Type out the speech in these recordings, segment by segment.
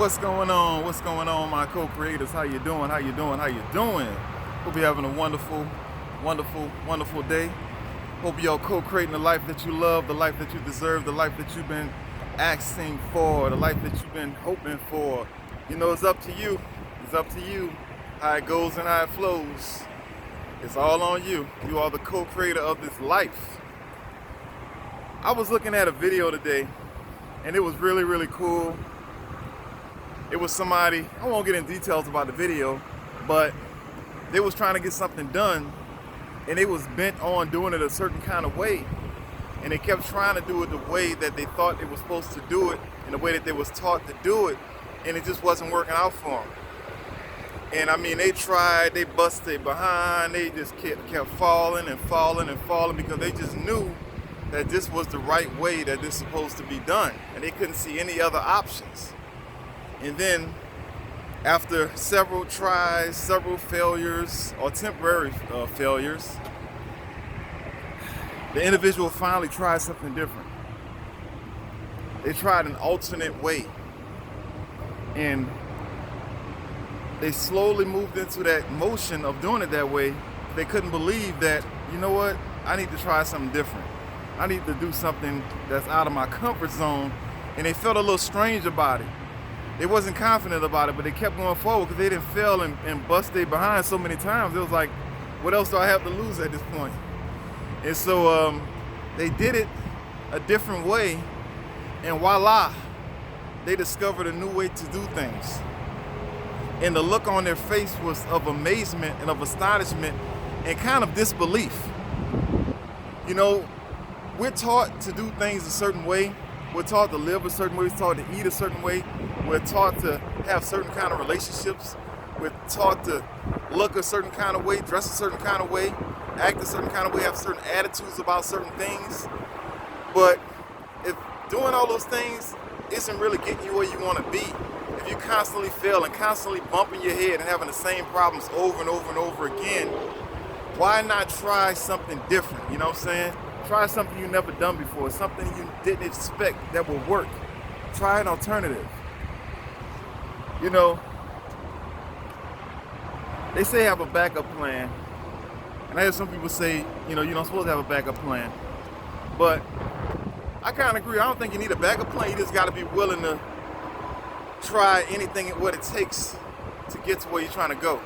What's going on? What's going on, my co-creators? How you doing? How you doing? How you doing? Hope you're having a wonderful, wonderful, wonderful day. Hope you're co-creating the life that you love, the life that you deserve, the life that you've been asking for, the life that you've been hoping for. You know, it's up to you. It's up to you how it goes and how it flows. It's all on you. You are the co-creator of this life. I was looking at a video today, and it was really, really cool. It was somebody, I won't get in details about the video, but they was trying to get something done, and they was bent on doing it a certain kind of way, and they kept trying to do it the way that they thought they were supposed to do it, in the way that they was taught to do it, and it just wasn't working out for them. And I mean, they tried, they busted behind, they just kept falling and falling and falling because they just knew that this was the right way that this is supposed to be done, and they couldn't see any other options. And then, after several tries, several failures, or temporary failures, the individual finally tried something different. They tried an alternate way. And they slowly moved into that motion of doing it that way. They couldn't believe that, you know what, I need to try something different. I need to do something that's out of my comfort zone. And they felt a little strange about it. They wasn't confident about it, but they kept going forward because they didn't fail and bust their behind so many times. It was like, what else do I have to lose at this point? And so they did it a different way, and voila, they discovered a new way to do things. And the look on their face was of amazement and of astonishment and kind of disbelief. You know, we're taught to do things a certain way. We're taught to live a certain way. We're taught to eat a certain way. We're taught to have certain kind of relationships. We're taught to look a certain kind of way, dress a certain kind of way, act a certain kind of way, have certain attitudes about certain things. But if doing all those things isn't really getting you where you want to be, if you constantly fail and constantly bumping your head and having the same problems over and over and over again, why not try something different? You know what I'm saying? Try something you've never done before, something you didn't expect that will work. Try an alternative. You know, they say have a backup plan. And I hear some people say, you know, you're not supposed to have a backup plan. But I kind of agree. I don't think you need a backup plan. You just got to be willing to try anything and what it takes to get to where you're trying to go.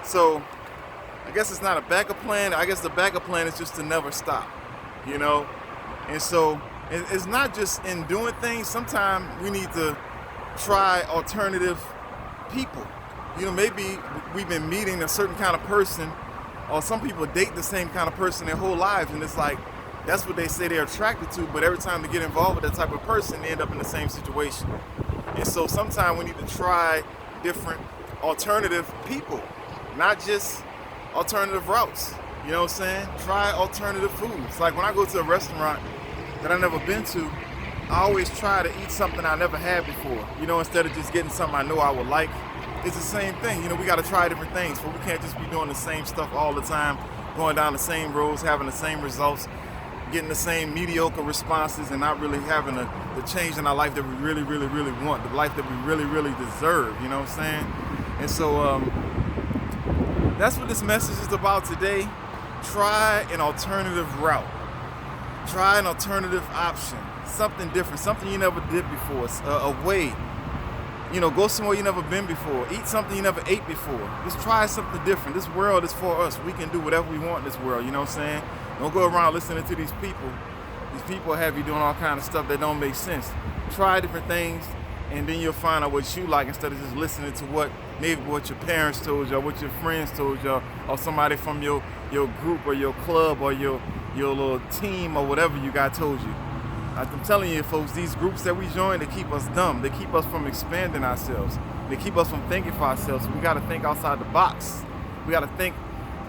So I guess it's not a backup plan. I guess the backup plan is just to never stop, you know? And so it's not just in doing things. Sometimes we need to try alternative people. You know, maybe we've been meeting a certain kind of person, or some people date the same kind of person their whole lives, and it's like, that's what they say they're attracted to, but every time they get involved with that type of person, they end up in the same situation. And so sometimes we need to try different alternative people, not just alternative routes. You know what I'm saying? Try alternative foods. Like when I go to a restaurant that I've never been to, I always try to eat something I never had before. You know, instead of just getting something I know I would like. It's the same thing. You know, we got to try different things, but we can't just be doing the same stuff all the time, going down the same roads, having the same results, getting the same mediocre responses, and not really having the change in our life that we really, really, really want, the life that we really, really deserve. You know what I'm saying? And so that's what this message is about today. Try an alternative route. Try an alternative option. Something different, something you never did before, a way. You know, go somewhere you never been before. Eat something you never ate before. Just try something different. This world is for us. We can do whatever we want in this world, you know what I'm saying? Don't go around listening to these people. These people have you doing all kind of stuff that don't make sense. Try different things, and then you'll find out what you like instead of just listening to what your parents told you, or what your friends told you, or somebody from your group or your club or your little team or whatever you got told you. I'm telling you, folks, these groups that we join, they keep us dumb. They keep us from expanding ourselves. They keep us from thinking for ourselves. We got to think outside the box. We got to think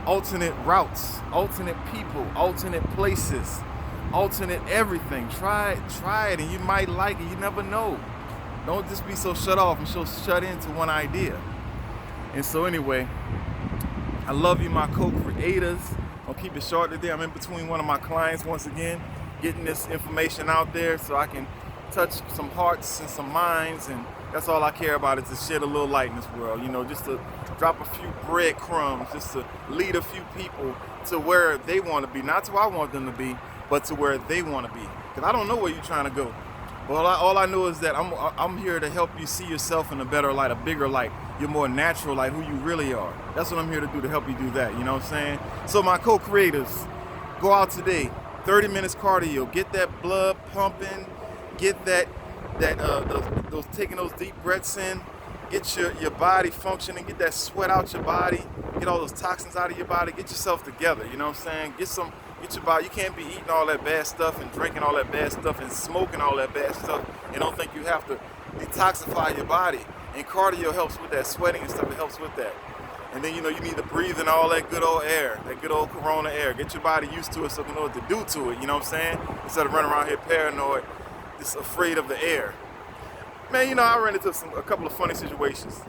alternate routes, alternate people, alternate places, alternate everything. Try it, and you might like it. You never know. Don't just be so shut off and so shut into one idea. And so anyway, I love you, my co-creators. I'll keep it short today. I'm in between one of my clients once again, getting this information out there so I can touch some hearts and some minds, and that's all I care about, is to shed a little light in this world, just to drop a few breadcrumbs, just to lead a few people to where they want to be, not to where I want them to be, but to where they want to be. Because I don't know where you're trying to go. But all I know is that I'm here to help you see yourself in a better light, a bigger light, your more natural light, who you really are. That's what I'm here to do, to help you do that, you know what I'm saying? So my co-creators, go out today, 30 minutes cardio, get that blood pumping, get those taking those deep breaths in, get your body functioning, get that sweat out your body, get all those toxins out of your body, get yourself together, you know what I'm saying? Get your body. You can't be eating all that bad stuff and drinking all that bad stuff and smoking all that bad stuff and don't think you have to detoxify your body. And cardio helps with that, sweating and stuff, it helps with that. And then you need to breathe in all that good old air, that good old corona air. Get your body used to it so you know what to do to it, you know what I'm saying? Instead of running around here paranoid, just afraid of the air. Man, I ran into a couple of funny situations.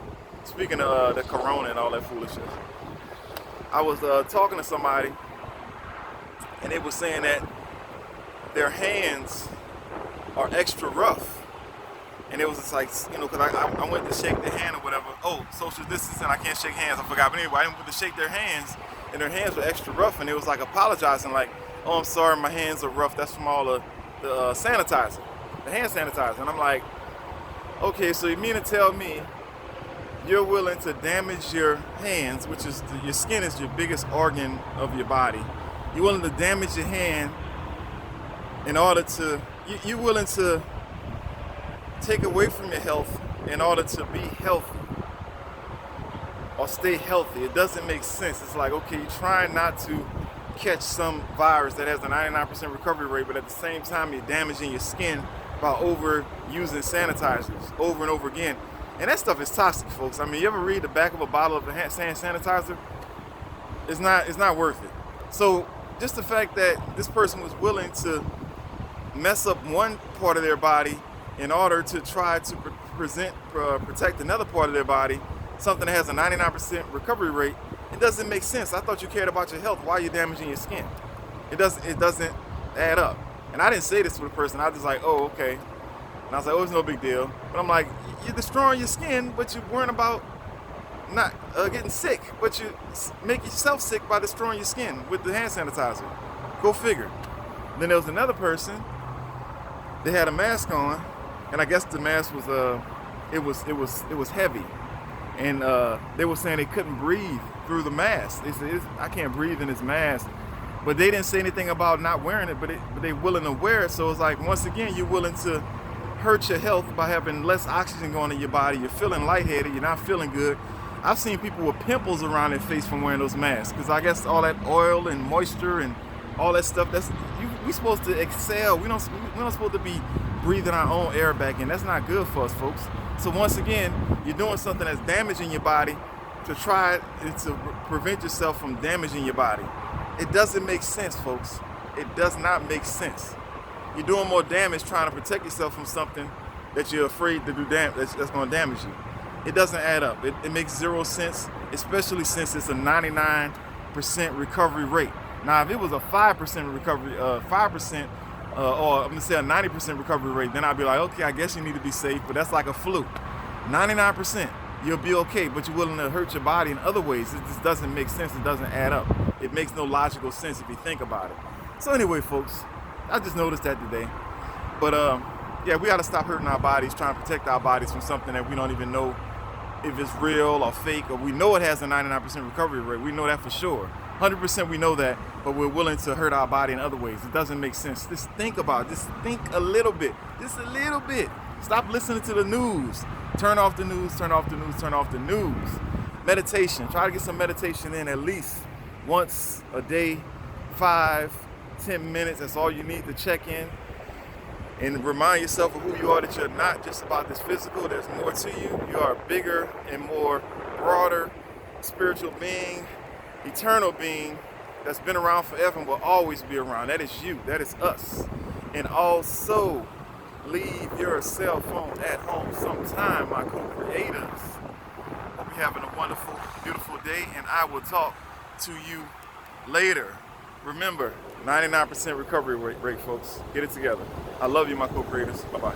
Speaking of the corona and all that foolishness. I was talking to somebody, and they were saying that their hands are extra rough. And it was just like, because I went to shake their hand or whatever. Oh, social distancing, I can't shake hands, I forgot. But anyway, I went to shake their hands, and their hands were extra rough. And it was like apologizing, like, oh, I'm sorry, my hands are rough. That's from all the sanitizer, the hand sanitizer. And I'm like, okay, so you mean to tell me you're willing to damage your hands, which is your skin is your biggest organ of your body. You're willing to damage your hand in order to, you're willing to take away from your health in order to be healthy or stay healthy. It doesn't make sense. It's like, okay, you're trying not to catch some virus that has a 99% recovery rate, but at the same time, you're damaging your skin by overusing sanitizers over and over again. And that stuff is toxic, folks. I mean, you ever read the back of a bottle of hand sanitizer? It's not worth it. So just the fact that this person was willing to mess up one part of their body in order to try to protect another part of their body, something that has a 99% recovery rate, it doesn't make sense. I thought you cared about your health. Why are you damaging your skin? It doesn't add up. And I didn't say this to the person. I was just like, oh, okay. And I was like, oh, it's no big deal. But I'm like, you're destroying your skin, but you're worrying about not getting sick, but you make yourself sick by destroying your skin with the hand sanitizer. Go figure. Then there was another person. They had a mask on, and I guess the mask was it was heavy, and they were saying they couldn't breathe through the mask. They said, I can't breathe in this mask, but they didn't say anything about not wearing it. But they willing to wear it. So it's like, once again, you're willing to hurt your health by having less oxygen going in your body. You're feeling lightheaded. You're not feeling good. I've seen people with pimples around their face from wearing those masks, because I guess all that oil and moisture and all that stuff, we're supposed to exhale. We're not supposed to be breathing our own air back in. That's not good for us, folks. So once again, you're doing something that's damaging your body to try to prevent yourself from damaging your body. It doesn't make sense, folks. It does not make sense. You're doing more damage trying to protect yourself from something that you're afraid to do that's going to damage you. It doesn't add up. It makes zero sense, especially since it's a 99% recovery rate. Now, if it was a 5% recovery, 5%, or I'm gonna say a 90% recovery rate, then I'd be like, okay, I guess you need to be safe, but that's like a fluke. 99%, you'll be okay, but you're willing to hurt your body in other ways. It just doesn't make sense. It doesn't add up. It makes no logical sense if you think about it. So anyway, folks, I just noticed that today. But yeah, we gotta stop hurting our bodies, trying to protect our bodies from something that we don't even know if it's real or fake, or we know it has a 99% recovery rate. We know that for sure. 100% we know that, but we're willing to hurt our body in other ways. It doesn't make sense. Just think about it. Just think a little bit. Just a little bit. Stop listening to the news. Turn off the news, turn off the news, turn off the news. Meditation. Try to get some meditation in at least once a day, 5-10 minutes. That's all you need to check in. And remind yourself of who you are, that you're not just about this physical. There's more to you. You are a bigger and more broader spiritual being, eternal being that's been around forever and will always be around. That is you. That is us. And also, leave your cell phone at home sometime, my co-creators. Hope you're having a wonderful, beautiful day, and I will talk to you later. Remember, 99% recovery rate, folks. Get it together. I love you, my co-creators. Bye-bye.